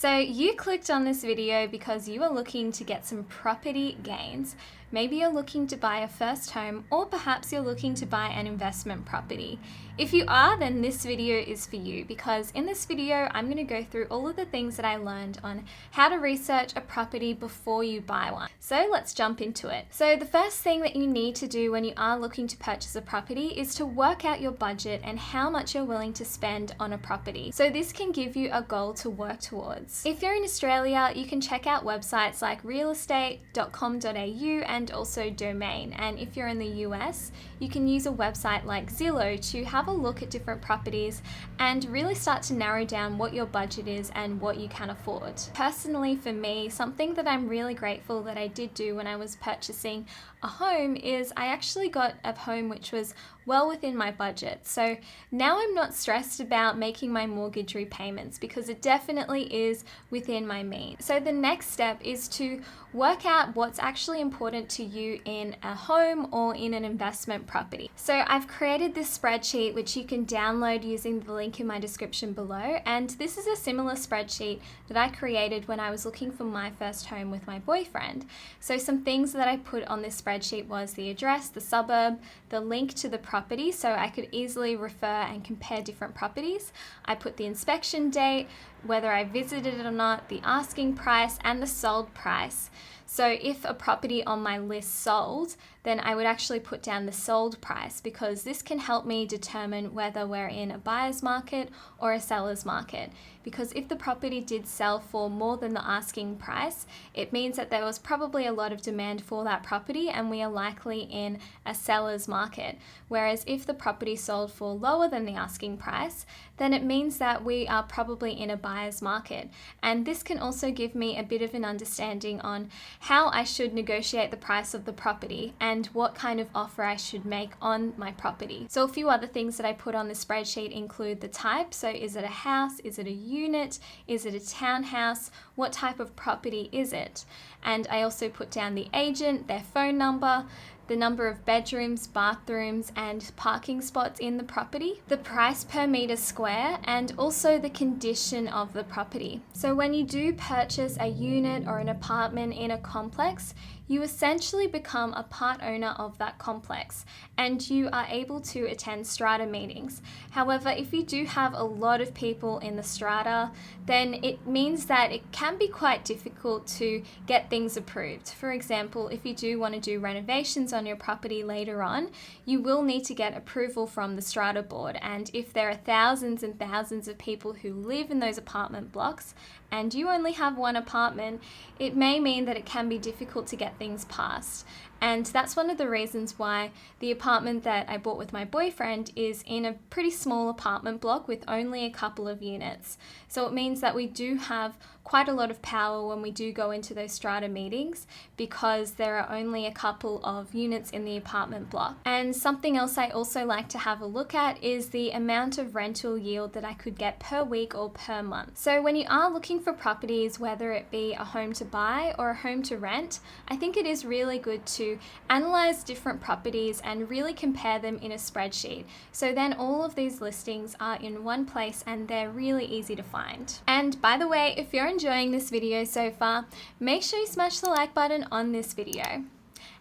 So you clicked on this video because you are looking to get some property gains. Maybe you're looking to buy a first home, or perhaps you're looking to buy an investment property. If you are, then this video is for you, because in this video I'm going to go through all of the things that I learned on how to research a property before you buy one. So let's jump into it. So the first thing that you need to do when you are looking to purchase a property is to work out your budget and how much you're willing to spend on a property. So this can give you a goal to work towards. If you're in Australia, you can check out websites like realestate.com.au and also Domain. And if you're in the US, you can use a website like Zillow to have a look at different properties and really start to narrow down what your budget is and what you can afford. Personally, for me, something that I'm really grateful that I did do when I was purchasing a home is I actually got a home which was well within my budget. So now I'm not stressed about making my mortgage repayments because it definitely is within my means. So the next step is to work out what's actually important to you in a home or in an investment property. So I've created this spreadsheet which you can download using the link in my description below, and this is a similar spreadsheet that I created when I was looking for my first home with my boyfriend. So some things that I put on this spreadsheet was the address, the suburb, the link to the property so I could easily refer and compare different properties. I put the inspection date, whether I visited it or not, the asking price, and the sold price. So if a property on my list sold, then I would actually put down the sold price, because this can help me determine whether we're in a buyer's market or a seller's market. Because if the property did sell for more than the asking price, it means that there was probably a lot of demand for that property and we are likely in a seller's market. Whereas if the property sold for lower than the asking price, then it means that we are probably in a buyer's market. And this can also give me a bit of an understanding on how I should negotiate the price of the property and what kind of offer I should make on my property. So a few other things that I put on the spreadsheet include the type. So is it a house? Is it a unit? Is it a townhouse? What type of property is it? And I also put down the agent, their phone number, the number of bedrooms, bathrooms, and parking spots in the property, the price per meter square, and also the condition of the property. So when you do purchase a unit or an apartment in a complex, you essentially become a part owner of that complex and you are able to attend strata meetings. However, if you do have a lot of people in the strata, then it means that it can be quite difficult to get things approved. For example, if you do want to do renovations on your property later on, you will need to get approval from the strata board. And if there are thousands and thousands of people who live in those apartment blocks and you only have one apartment, it may mean that it can be difficult to get things passed. And that's one of the reasons why the apartment that I bought with my boyfriend is in a pretty small apartment block with only a couple of units. So it means that we do have quite a lot of power when we do go into those strata meetings, because there are only a couple of units in the apartment block. And something else I also like to have a look at is the amount of rental yield that I could get per week or per month. So when you are looking for properties, whether it be a home to buy or a home to rent, I think it is really good to analyze different properties and really compare them in a spreadsheet. So then all of these listings are in one place and they're really easy to find. And by the way, if you're enjoying this video so far, make sure you smash the like button on this video.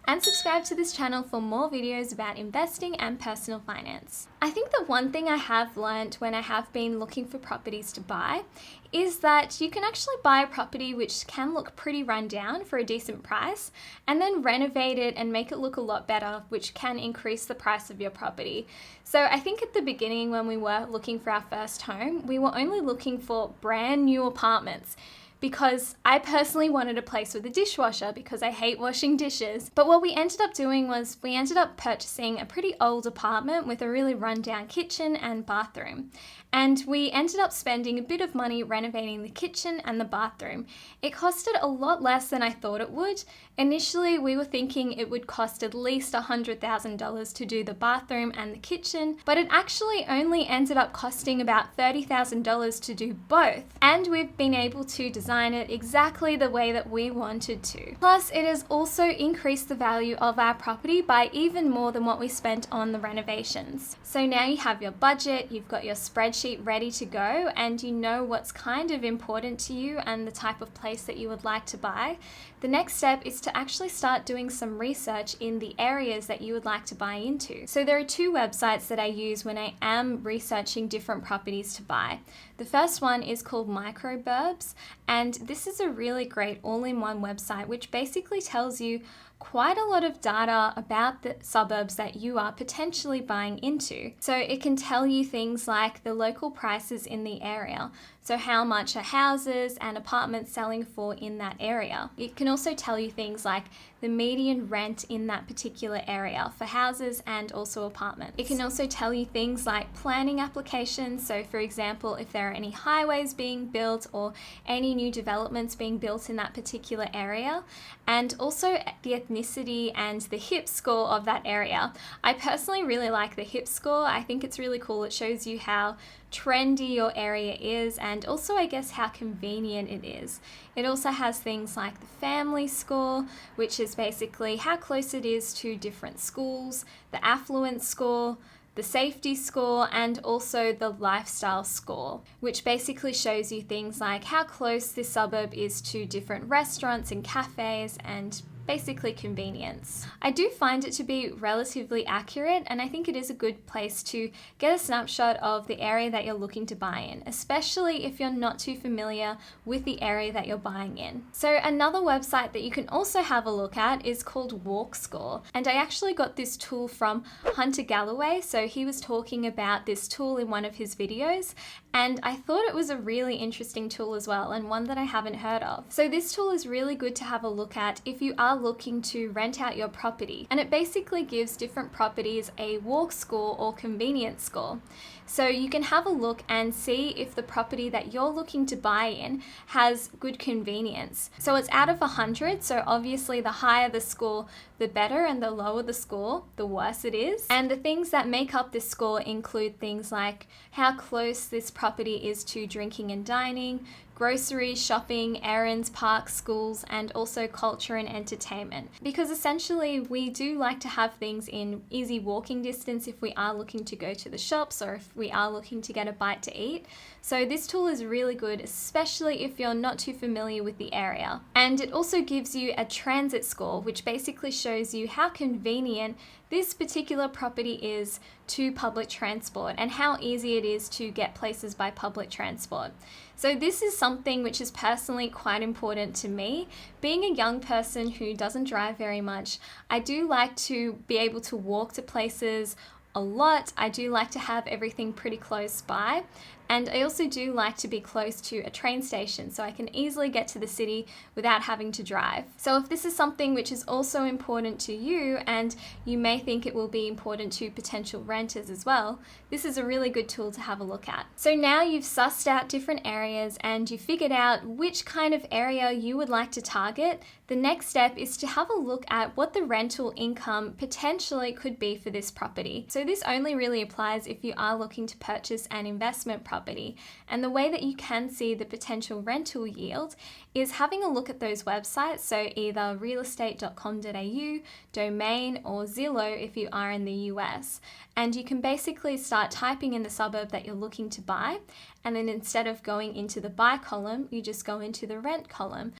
And subscribe to this channel for more videos about investing and personal finance. I think the one thing I have learned when I have been looking for properties to buy is that you can actually buy a property which can look pretty run down for a decent price and then renovate it and make it look a lot better, which can increase the price of your property. So I think at the beginning when we were looking for our first home, we were only looking for brand new apartments, because I personally wanted a place with a dishwasher because I hate washing dishes. But what we ended up doing was we ended up purchasing a pretty old apartment with a really rundown kitchen and bathroom. And we ended up spending a bit of money renovating the kitchen and the bathroom. It costed a lot less than I thought it would. Initially, we were thinking it would cost at least $100,000 to do the bathroom and the kitchen, but it actually only ended up costing about $30,000 to do both. And we've been able to design design it exactly the way that we wanted to. Plus, it has also increased the value of our property by even more than what we spent on the renovations. So now you have your budget, you've got your spreadsheet ready to go, and you know what's kind of important to you and the type of place that you would like to buy. The next step is to actually start doing some research in the areas that you would like to buy into. So there are two websites that I use when I am researching different properties to buy. The first one is called Microburbs, and this is a really great all-in-one website which basically tells you quite a lot of data about the suburbs that you are potentially buying into. So it can tell you things like the local prices in the area. So how much are houses and apartments selling for in that area? It can also tell you things like the median rent in that particular area for houses and also apartments. It can also tell you things like planning applications. So for example, if there are any highways being built or any new developments being built in that particular area, and also the ethnicity and the HIP score of that area. I personally really like the HIP score. I think it's really cool. It shows you how trendy your area is and also I guess how convenient it is. It also has things like the family score, which is basically how close it is to different schools, the affluence score, the safety score, and also the lifestyle score, which basically shows you things like how close this suburb is to different restaurants and cafes and basically convenience. I do find it to be relatively accurate, and I think it is a good place to get a snapshot of the area that you're looking to buy in, especially if you're not too familiar with the area that you're buying in. So another website that you can also have a look at is called Walk Score, and I actually got this tool from Hunter Galloway. So he was talking about this tool in one of his videos, and I thought it was a really interesting tool as well, and one that I haven't heard of. So this tool is really good to have a look at if you are looking to rent out your property, and it basically gives different properties a walk score or convenience score. So you can have a look and see if the property that you're looking to buy in has good convenience. So it's out of 100, so obviously the higher the score, the better, and the lower the score, the worse it is. And the things that make up this score include things like how close this property is to drinking and dining, groceries, shopping, errands, parks, schools, and also culture and entertainment. Because essentially we do like to have things in easy walking distance if we are looking to go to the shops or if we are looking to get a bite to eat. So this tool is really good, especially if you're not too familiar with the area. And it also gives you a transit score, which basically shows you how convenient this particular property is to public transport and how easy it is to get places by public transport. So this is something which is personally quite important to me. Being a young person who doesn't drive very much, I do like to be able to walk to places a lot. I do like to have everything pretty close by. And I also do like to be close to a train station so I can easily get to the city without having to drive. So if this is something which is also important to you, and you may think it will be important to potential renters as well, this is a really good tool to have a look at. So now you've sussed out different areas and you figured out which kind of area you would like to target. The next step is to have a look at what the rental income potentially could be for this property. So this only really applies if you are looking to purchase an investment property. And the way that you can see the potential rental yield is having a look at those websites. So either realestate.com.au, Domain, or Zillow if you are in the US. And you can basically start typing in the suburb that you're looking to buy. And then instead of going into the buy column, you just go into the rent column.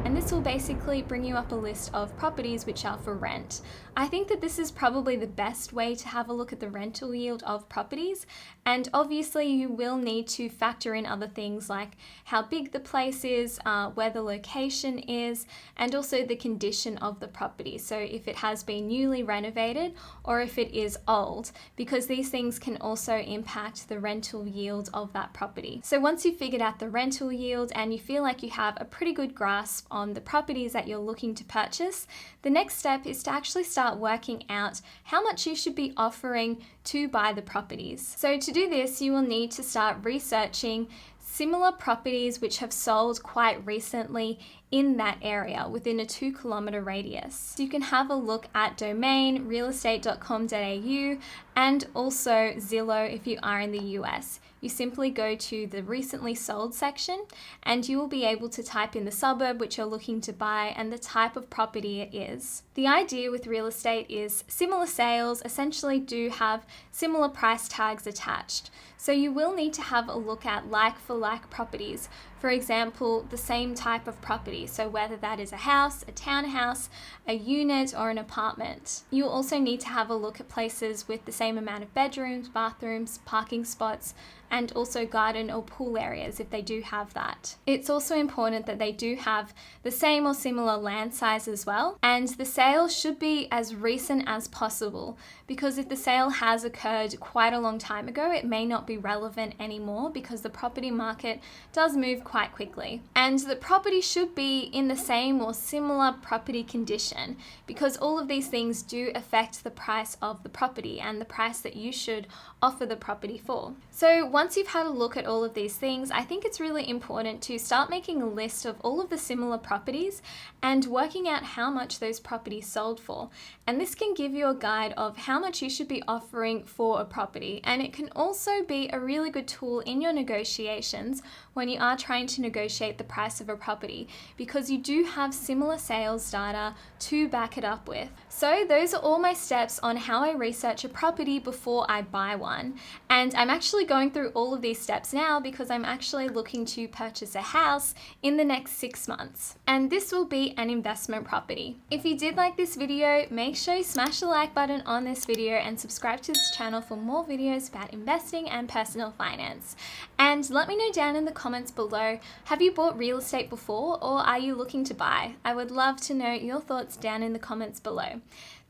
And this will basically bring you up a list of properties which are for rent. I think that this is probably the best way to have a look at the rental yield of properties, and obviously you will need to factor in other things like how big the place is, where the location is, and also the condition of the property. So if it has been newly renovated or if it is old, because these things can also impact the rental yield of that property. So once you've figured out the rental yield and you feel like you have a pretty good grasp on the properties that you're looking to purchase, the next step is to actually start working out how much you should be offering to buy the properties. So to do this, you will need to start researching similar properties which have sold quite recently in that area within a 2-kilometer radius. So you can have a look at Domain, realestate.com.au, and also Zillow if you are in the US. you simply go to the recently sold section and you will be able to type in the suburb which you're looking to buy and the type of property it is. The idea with real estate is similar sales essentially do have similar price tags attached. So you will need to have a look at like for like properties. For example, the same type of property, so whether that is a house, a townhouse, a unit, or an apartment. You'll also need to have a look at places with the same amount of bedrooms, bathrooms, parking spots, and also garden or pool areas if they do have that. It's also important that they do have the same or similar land size as well, and the sale should be as recent as possible, because if the sale has occurred quite a long time ago, it may not be relevant anymore because the property market does move quite quickly. And the property should be in the same or similar property condition, because all of these things do affect the price of the property and the price that you should offer the property for. So once you've had a look at all of these things, I think it's really important to start making a list of all of the similar properties and working out how much those properties sold for. And this can give you a guide of how much you should be offering for a property. And it can also be a really good tool in your negotiations when you are trying to negotiate the price of a property, because you do have similar sales data to back it up with. So those are all my steps on how I research a property before I buy one. And I'm actually going through all of these steps now because I'm actually looking to purchase a house in the next 6 months. And this will be an investment property. If you did like this video, make sure you smash the like button on this video and subscribe to this channel for more videos about investing and personal finance. And let me know down in the comments below, have you bought real estate before, or are you looking to buy? I would love to know your thoughts down in the comments below.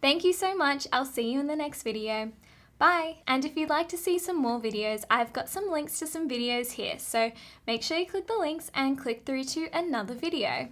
Thank you so much. I'll see you in the next video. Bye! And if you'd like to see some more videos, I've got some links to some videos here, so make sure you click the links and click through to another video.